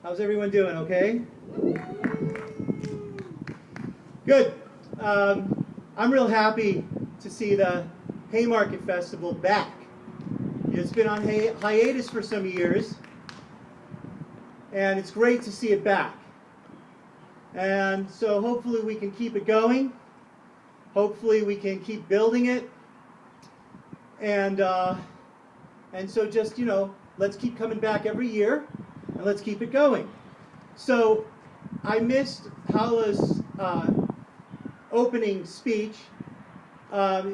How's everyone doing? Okay? Good. I'm real happy to see the Haymarket Festival back. It's been on hiatus for some years, and it's great to see it back. And so hopefully we can keep it going. Hopefully we can keep building it. And so just, let's keep coming back every year, and let's keep it going. So I missed Hala's opening speech.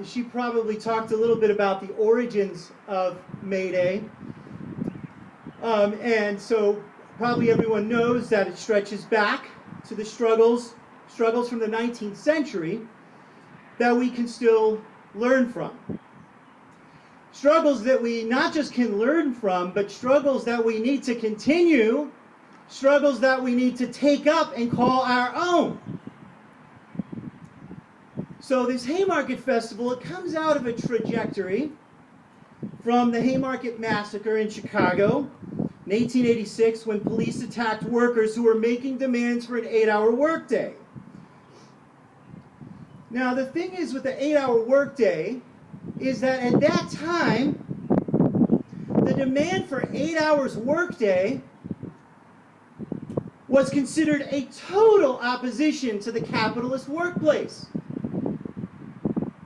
She probably talked a little bit about the origins of May Day. And so probably everyone knows that it stretches back to the struggles from the 19th century that we can still learn from. Struggles that we not just can learn from, but struggles that we need to continue, struggles that we need to take up and call our own. So this Haymarket Festival, it comes out of a trajectory from the Haymarket Massacre in Chicago in 1886, when police attacked workers who were making demands for an 8-hour workday. Now the thing is with the 8-hour workday is that at that time, the demand for 8 hours workday was considered a total opposition to the capitalist workplace.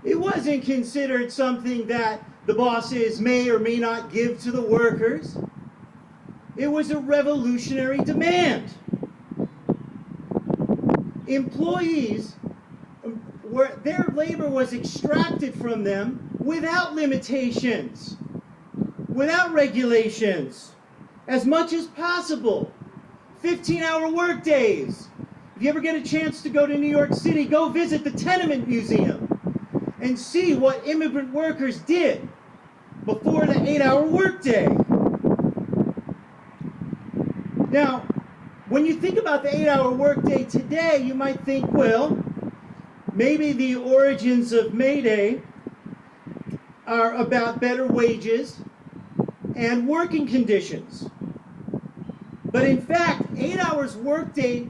It wasn't considered something that the bosses may or may not give to the workers. It was a revolutionary demand. Employees, their labor was extracted from them without limitations, without regulations, as much as possible. 15-hour work days. If you ever get a chance to go to New York City, go visit the Tenement Museum and see what immigrant workers did before the 8-hour workday. Now, when you think about the 8-hour workday today, you might think, well, maybe the origins of May Day are about better wages and working conditions. But in fact, 8 hours workday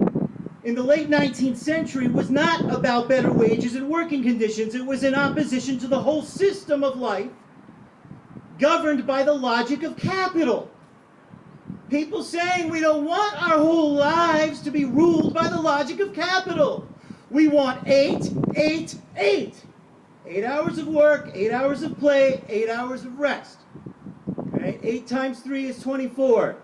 in the late 19th century was not about better wages and working conditions. It was in opposition to the whole system of life governed by the logic of capital. People saying we don't want our whole lives to be ruled by the logic of capital. We want 8, 8, 8. 8 hours of work, 8 hours of play, 8 hours of rest. Right? 8 times 3 is 24.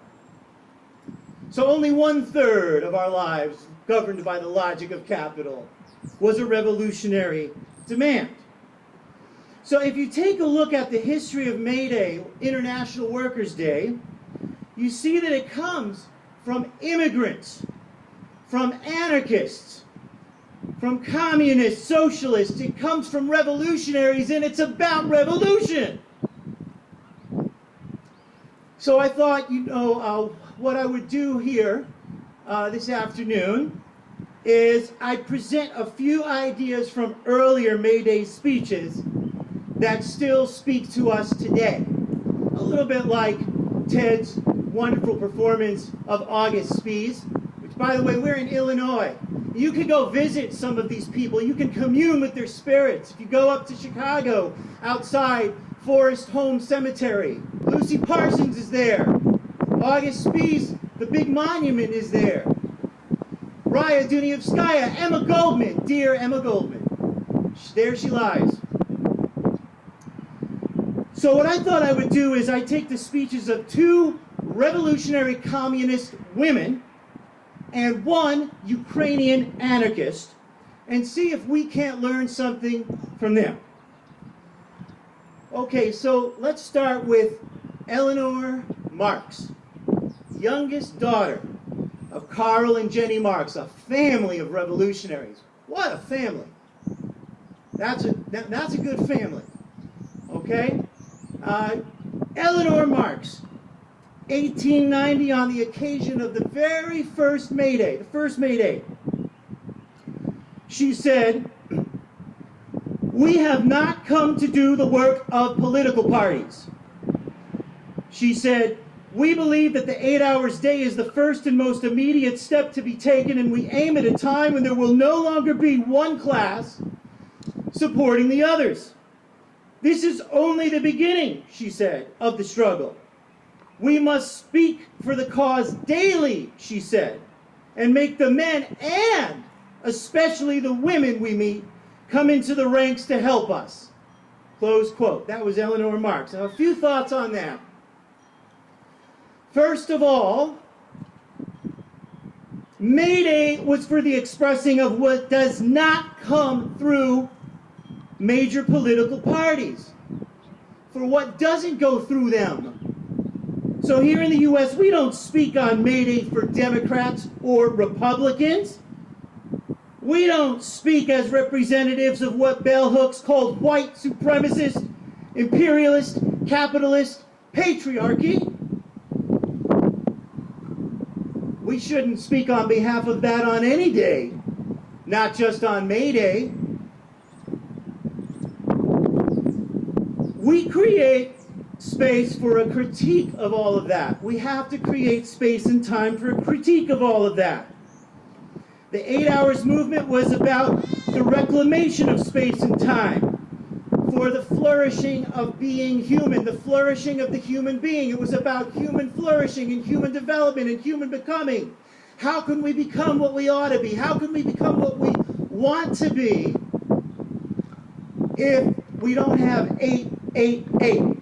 So only 1/3 of our lives governed by the logic of capital was a revolutionary demand. So if you take a look at the history of May Day, International Workers' Day, you see that it comes from immigrants, from anarchists, from communists, socialists. It comes from revolutionaries, and it's about revolution. So I thought, what I would do here this afternoon is I'd present a few ideas from earlier May Day speeches that still speak to us today. A little bit like Ted's wonderful performance of August Spees, which, by the way, we're in Illinois. You can go visit some of these people. You can commune with their spirits. If you go up to Chicago, outside Forest Home Cemetery, Lucy Parsons is there. August Spees, the big monument, is there. Raya Dunievskaya, Emma Goldman, dear Emma Goldman. There she lies. So what I thought I would do is I'd take the speeches of 2 revolutionary communist women and 1 Ukrainian anarchist, and see if we can't learn something from them. Okay, so let's start with Eleanor Marx, youngest daughter of Karl and Jenny Marx, a family of revolutionaries. What a family. That's a good family. Okay? Eleanor Marx, 1890, on the occasion of the very first May Day, the first May Day, she said, "We have not come to do the work of political parties." She said, We believe that the 8 hours day is the first and most immediate step to be taken, and we aim at a time when there will no longer be one class supporting the others. This is only the beginning, she said, of the struggle. We must speak for the cause daily, she said, and make the men and especially the women we meet come into the ranks to help us. Close quote. That was Eleanor Marx. Now, a few thoughts on that. First of all, May Day was for the expressing of what does not come through major political parties, for what doesn't go through them. So here in the U.S., we don't speak on May Day for Democrats or Republicans. We don't speak as representatives of what bell hooks called white supremacist, imperialist, capitalist patriarchy. We shouldn't speak on behalf of that on any day, not just on May Day. We create space for a critique of all of that. We have to create space and time for a critique of all of that. The 8 Hours movement was about the reclamation of space and time for the flourishing of being human, the flourishing of the human being. It was about human flourishing and human development and human becoming. How can we become what we ought to be? How can we become what we want to be if we don't have 888?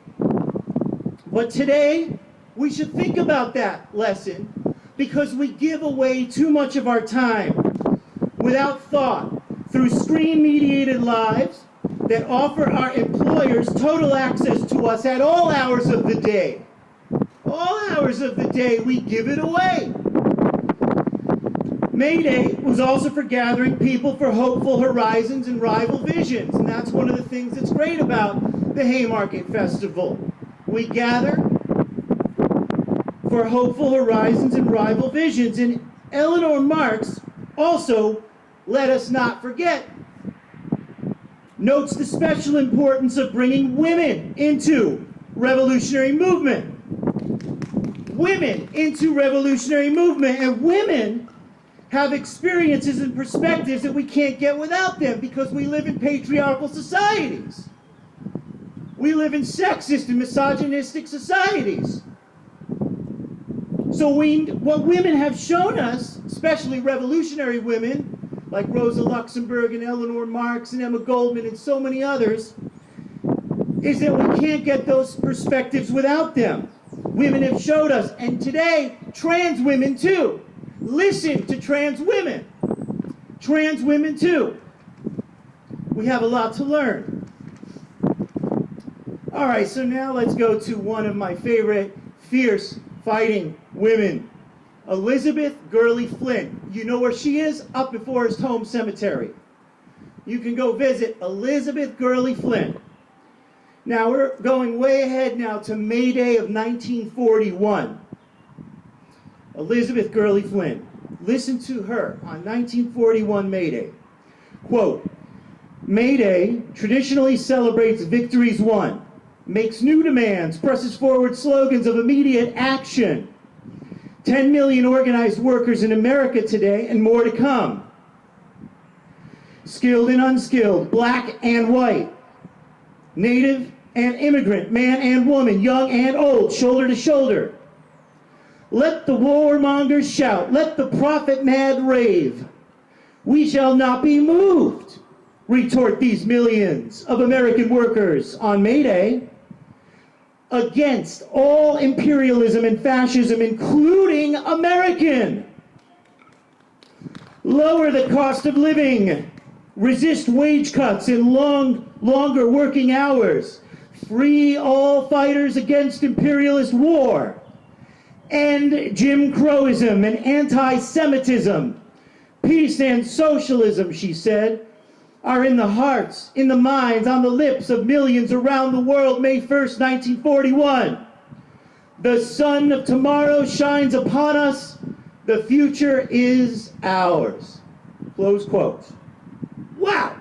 But today, we should think about that lesson because we give away too much of our time without thought through screen-mediated lives that offer our employers total access to us at all hours of the day. All hours of the day, we give it away. May Day was also for gathering people for hopeful horizons and rival visions, and that's one of the things that's great about the Haymarket Festival. We gather for hopeful horizons and rival visions. And Eleanor Marx also, let us not forget, notes the special importance of bringing women into revolutionary movement. Women into revolutionary movement. And women have experiences and perspectives that we can't get without them because we live in patriarchal societies. We live in sexist and misogynistic societies. So what women have shown us, especially revolutionary women, like Rosa Luxemburg and Eleanor Marx and Emma Goldman and so many others, is that we can't get those perspectives without them. Women have showed us, and today, trans women too. Listen to trans women. Trans women too. We have a lot to learn. All right, so now let's go to one of my favorite fierce fighting women, Elizabeth Gurley Flynn. You know where she is? Up at Forest Home Cemetery. You can go visit Elizabeth Gurley Flynn. Now we're going way ahead now to May Day of 1941. Elizabeth Gurley Flynn. Listen to her on 1941 May Day. Quote, May Day traditionally celebrates victories won, makes new demands, presses forward slogans of immediate action. 10 million organized workers in America today and more to come. Skilled and unskilled, black and white, native and immigrant, man and woman, young and old, shoulder to shoulder. Let the warmongers shout, let the prophet-mad rave. We shall not be moved, retort these millions of American workers on May Day. Against all imperialism and fascism, including American. Lower the cost of living. Resist wage cuts and longer working hours. Free all fighters against imperialist war. End Jim Crowism and anti-Semitism. Peace and socialism, she said, are in the hearts, in the minds, on the lips of millions around the world. May 1st, 1941. The sun of tomorrow shines upon us. The future is ours. Close quote. Wow!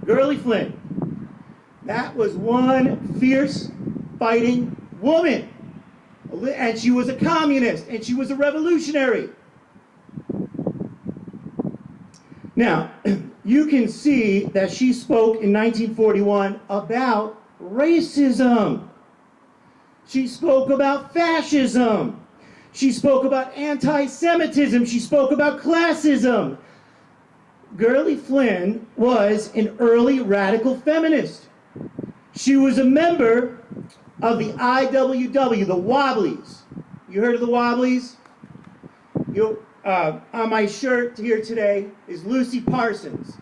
Gurley Flynn. That was one fierce fighting woman. And she was a communist, and she was a revolutionary. Now, you can see that she spoke in 1941 about racism. She spoke about fascism. She spoke about anti-Semitism. She spoke about classism. Gurley Flynn was an early radical feminist. She was a member of the IWW, the Wobblies. You heard of the Wobblies? On my shirt here today is Lucy Parsons.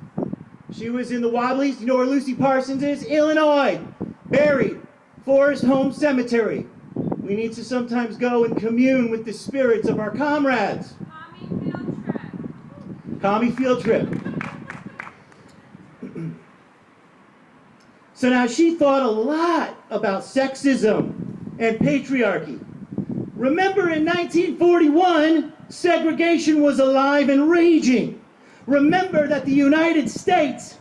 She was in the Wobblies. You know where Lucy Parsons is? Illinois. Buried. Forest Home Cemetery. We need to sometimes go and commune with the spirits of our comrades. Commie field trip. So now she thought a lot about sexism and patriarchy. Remember in 1941, segregation was alive and raging. Remember that the United States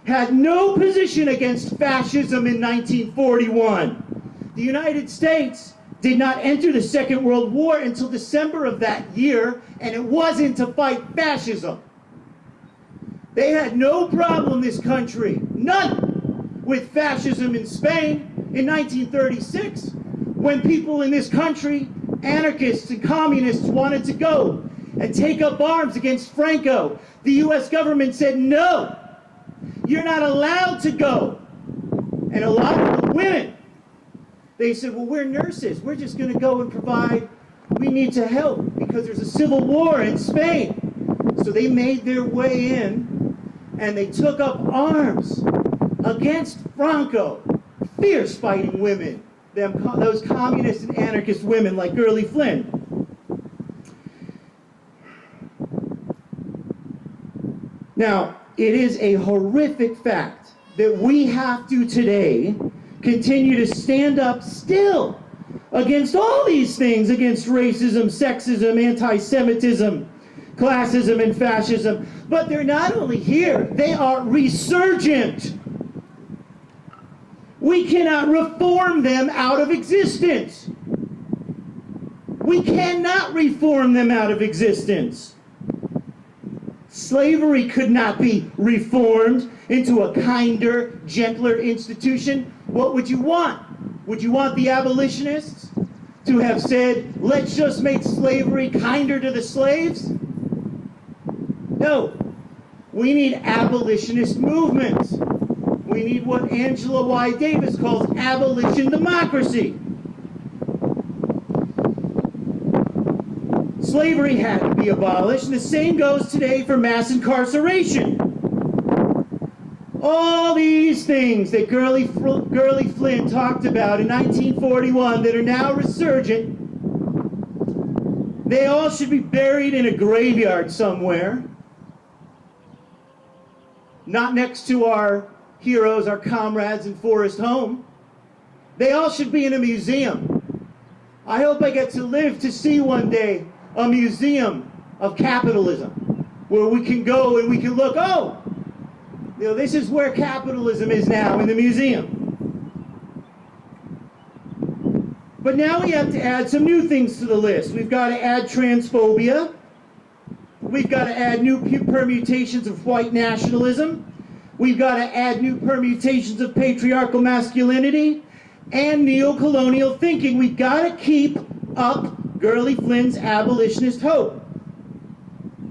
had no position against fascism in 1941. The United States did not enter the Second World War until December of that year, and it wasn't to fight fascism. They had no problem, this country, none, with fascism in Spain in 1936, when people in this country, anarchists and communists, wanted to go and take up arms against Franco. The U.S. government said, no, you're not allowed to go. And a lot of the women, they said, well, we're nurses. We're just going to go and provide. We need to help because there's a civil war in Spain. So they made their way in and they took up arms against Franco. Fierce fighting women, those communist and anarchist women like Gurley Flynn. Now, it is a horrific fact that we have to today continue to stand up still against all these things, against racism, sexism, anti-Semitism, classism, and fascism. But they're not only here, they are resurgent. We cannot reform them out of existence. We cannot reform them out of existence. Slavery could not be reformed into a kinder, gentler institution. What would you want? Would you want the abolitionists to have said, let's just make slavery kinder to the slaves? No. We need abolitionist movements. We need what Angela Y. Davis calls abolition democracy. Slavery had to be abolished, and the same goes today for mass incarceration. All these things that Gurley Flynn talked about in 1941 that are now resurgent, they all should be buried in a graveyard somewhere, not next to our heroes, our comrades in Forest Home. They all should be in a museum. I hope I get to live to see one day a museum of capitalism where we can go and we can look, oh, you know, this is where capitalism is now, in the museum. But now we have to add some new things to the list. We've got to add transphobia. We've got to add new permutations of white nationalism. We've got to add new permutations of patriarchal masculinity and neo-colonial thinking. We've got to keep up Gurley Flynn's abolitionist hope.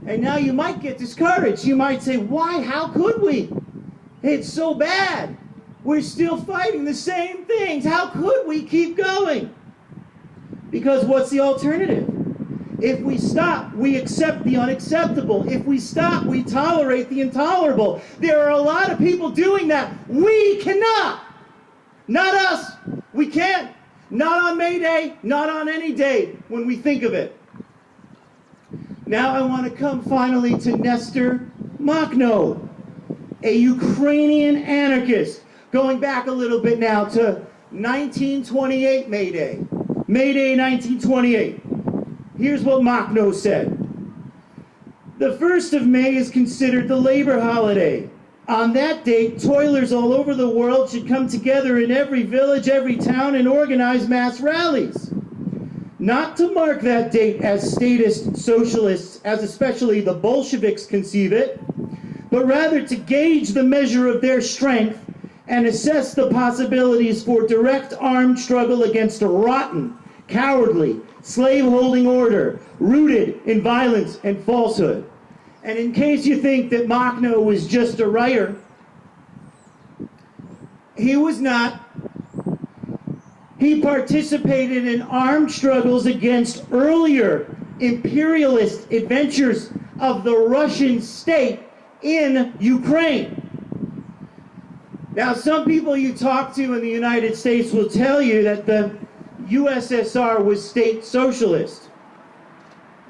And now you might get discouraged. You might say, why? How could we? It's so bad. We're still fighting the same things. How could we keep going? Because what's the alternative? If we stop, we accept the unacceptable. If we stop, we tolerate the intolerable. There are a lot of people doing that. We cannot. Not us. We can't. Not on May Day, not on any day when we think of it. Now I want to come finally to Nestor Makhno, a Ukrainian anarchist, going back a little bit now to 1928 May Day. May Day 1928. Here's what Makhno said. The 1st of May is considered the labor holiday. On that date, toilers all over the world should come together in every village, every town, and organize mass rallies. not to mark that date as statist socialists, as especially the Bolsheviks conceive it, but rather to gauge the measure of their strength and assess the possibilities for direct armed struggle against a rotten, cowardly, slave-holding order rooted in violence and falsehood. And in case you think that Machno was just a writer, he was not. He participated in armed struggles against earlier imperialist adventures of the Russian state in Ukraine. Now, some people you talk to in the United States will tell you that the USSR was state socialist.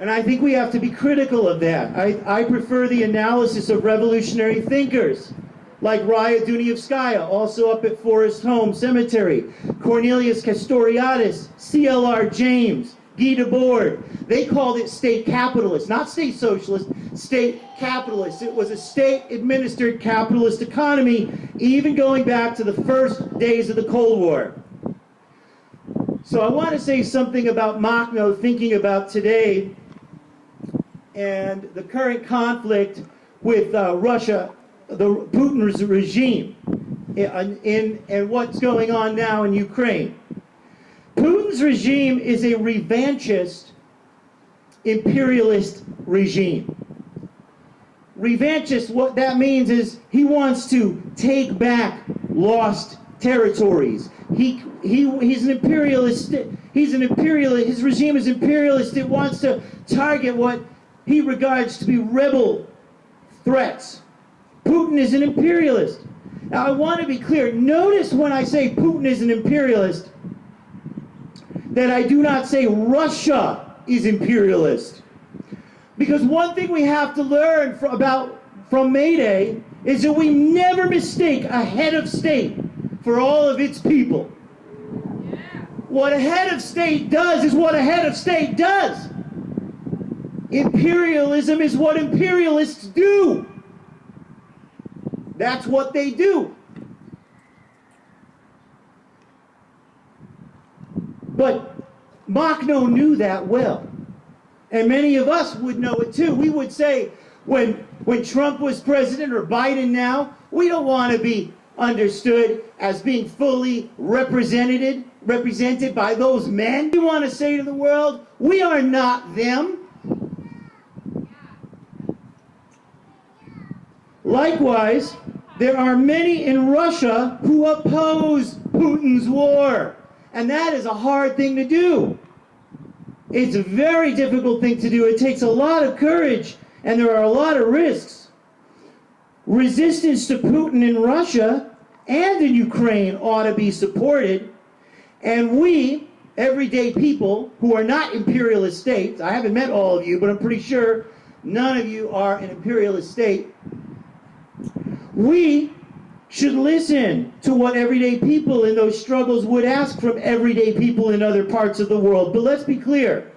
And I think we have to be critical of that. I prefer the analysis of revolutionary thinkers like Raya Dunayevskaya, also up at Forest Home Cemetery, Cornelius Castoriadis, C.L.R. James, Guy Debord. They called it state capitalist, not state socialist, state capitalist. It was a state-administered capitalist economy, even going back to the first days of the Cold War. So I want to say something about Machno, thinking about today and the current conflict with Russia, the Putin's regime, and what's going on now in Ukraine. Putin's regime is a revanchist, imperialist regime. Revanchist, what that means is he wants to take back lost territories. He's an imperialist. He's an imperialist. His regime is imperialist. It wants to target what he regards to be rebel threats. Putin is an imperialist. Now, I want to be clear. Notice when I say Putin is an imperialist, that I do not say Russia is imperialist. Because one thing we have to learn from May Day is that we never mistake a head of state for all of its people. Yeah. What a head of state does is what a head of state does. Imperialism is what imperialists do. That's what they do. But Machno knew that well. And many of us would know it too. We would say, when Trump was president, or Biden now, we don't want to be understood as being fully represented by those men. We want to say to the world, we are not them. Likewise, there are many in Russia who oppose Putin's war. And that is a hard thing to do. It's a very difficult thing to do. It takes a lot of courage, and there are a lot of risks. Resistance to Putin in Russia and in Ukraine ought to be supported. And we, everyday people who are not imperialist states, I haven't met all of you, but I'm pretty sure none of you are an imperialist state. We should listen to what everyday people in those struggles would ask from everyday people in other parts of the world. But let's be clear.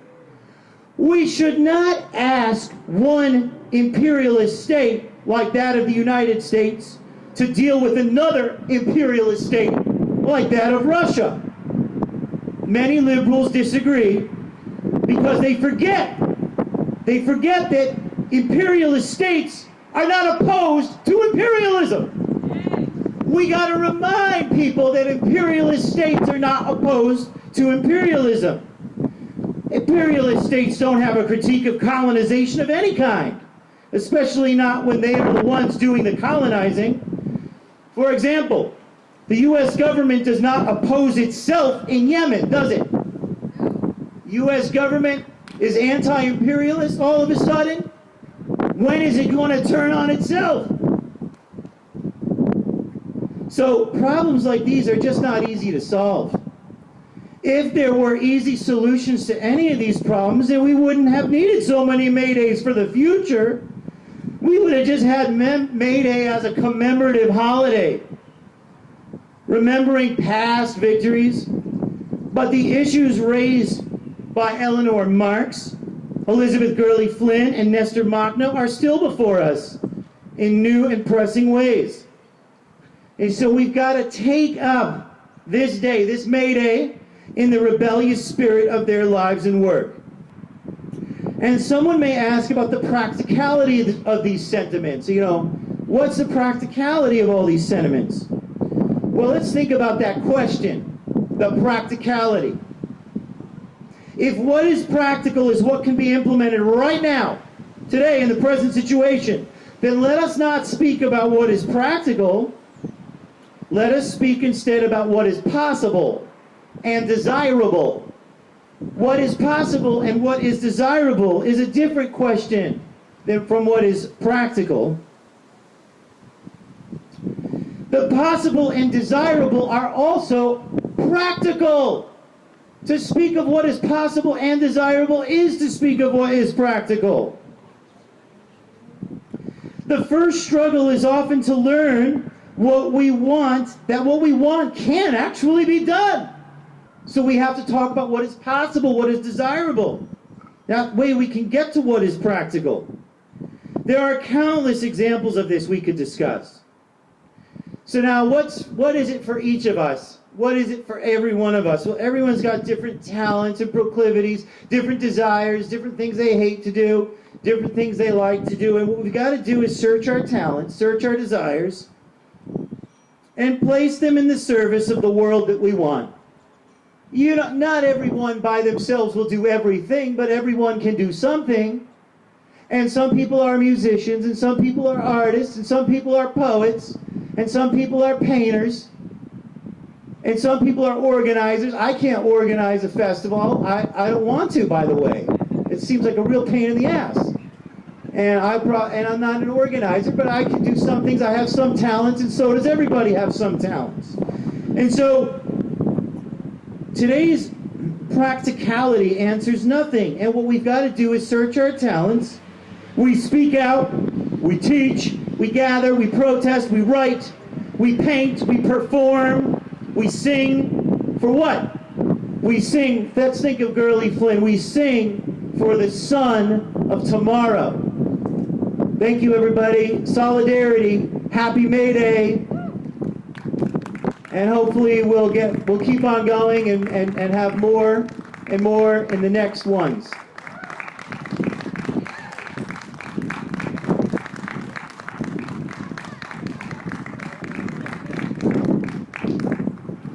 We should not ask one imperialist state like that of the United States to deal with another imperialist state like that of Russia. Many liberals disagree because they forget that imperialist states are not opposed to imperialism. We got to remind people that imperialist states are not opposed to imperialism. Imperialist states don't have a critique of colonization of any kind, especially not when they are the ones doing the colonizing. For example, the U.S. government does not oppose itself in Yemen, does it? U.S. government is anti-imperialist all of a sudden? When is it going to turn on itself? So problems like these are just not easy to solve. If there were easy solutions to any of these problems, then we wouldn't have needed so many May Days for the future. We would have just had May Day as a commemorative holiday, remembering past victories. But the issues raised by Eleanor Marx, Elizabeth Gurley Flynn, and Nestor Machno are still before us in new and pressing ways. And so we've got to take up this day, this May Day, in the rebellious spirit of their lives and work. And someone may ask about the practicality of these sentiments. What's the practicality of all these sentiments? Well, let's think about that question, the practicality. If what is practical is what can be implemented right now, today, in the present situation, then let us not speak about what is practical. Let us speak instead about what is possible and desirable. What is possible and what is desirable is a different question than from what is practical. The possible and desirable are also practical. To speak of what is possible and desirable is to speak of what is practical. The first struggle is often to learn what we want, that what we want can actually be done. So we have to talk about what is possible, what is desirable. That way we can get to what is practical. There are countless examples of this we could discuss. So now what is it for each of us? What is it for every one of us? Well, everyone's got different talents and proclivities, different desires, different things they hate to do, different things they like to do. And what we've got to do is search our talents, search our desires, and place them in the service of the world that we want. Not everyone by themselves will do everything, but everyone can do something. And some people are musicians, and some people are artists, and some people are poets, and some people are painters, and some people are organizers. I can't organize a festival. I don't want to, by the way. It seems like a real pain in the ass. And I'm not an organizer, but I can do some things. I have some talents, and so does everybody have some talents. And so today's practicality answers nothing. And what we've got to do is search our talents. We speak out, we teach, we gather, we protest, we write, we paint, we perform, we sing. For what? We sing, let's think of Gurley Flynn, we sing for the son of tomorrow. Thank you, everybody. Solidarity. Happy May Day. And hopefully we'll keep on going and have more and more in the next ones.